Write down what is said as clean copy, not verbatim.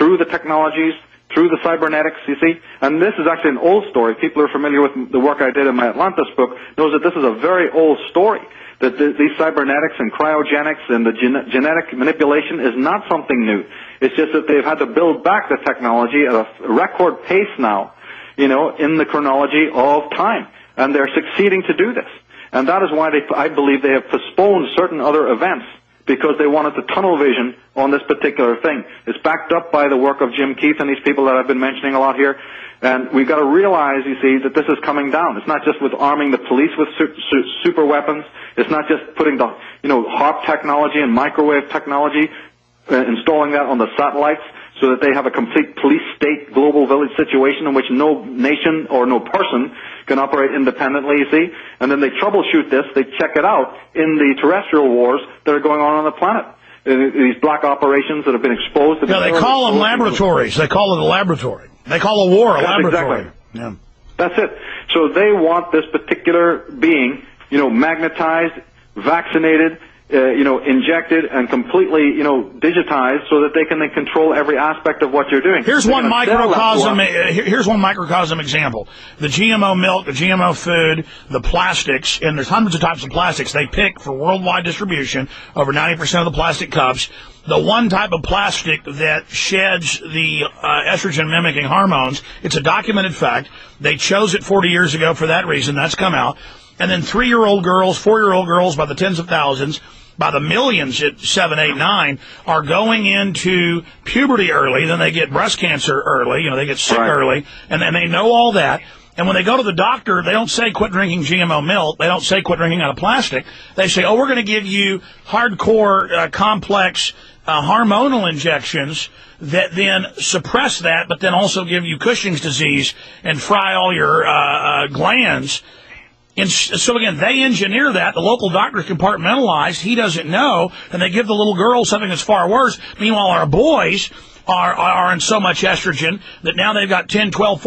through the technologies, through the cybernetics, you see. And this is actually an old story. People who are familiar with the work I did in my Atlantis book knows that this is a very old story, that these cybernetics and cryogenics and the genetic manipulation is not something new. It's just that they've had to build back the technology at a record pace now, you know, in the chronology of time. And they're succeeding to do this. And that is why I believe they have postponed certain other events, because they wanted the tunnel vision on this particular thing. It's backed up by the work of Jim Keith and these people that I've been mentioning a lot here. And we've got to realize, you see, that this is coming down. It's not just with arming the police with super weapons. It's not just putting the, you know, HARP technology and microwave technology, installing that on the satellites so that they have a complete police state global village situation in which no nation or no person can operate independently, you see. And then they troubleshoot this, they check it out in the terrestrial wars that are going on the planet. These black operations that have been exposed. Yeah, they call them laboratories. They call it a laboratory. They call a war a laboratory. Exactly. Yeah. That's it. So they want this particular being, you know, magnetized, vaccinated, you know, injected and completely, you know, digitized so that they can then control every aspect of what you're doing. Here's one microcosm. Here's one microcosm example: the GMO milk, the GMO food, the plastics, and there's hundreds of types of plastics they pick for worldwide distribution. Over 90% of the plastic cups. The one type of plastic that sheds the estrogen mimicking hormones. It's a documented fact. They chose it 40 years ago for that reason. That's come out. And then 3-year-old girls, 4-year-old girls by the tens of thousands, by the millions at 7, 8, 9, are going into puberty early. Then they get breast cancer early. You know, they get sick early. And then they know all that. And when they go to the doctor, they don't say quit drinking GMO milk. They don't say quit drinking out of plastic. They say, oh, we're going to give you hardcore, complex hormonal injections that then suppress that, but then also give you Cushing's disease and fry all your glands. And so, again, they engineer that. The local doctor's compartmentalized. He doesn't know. And they give the little girl something that's far worse. Meanwhile, our boys are in so much estrogen that now they've got 10, 12,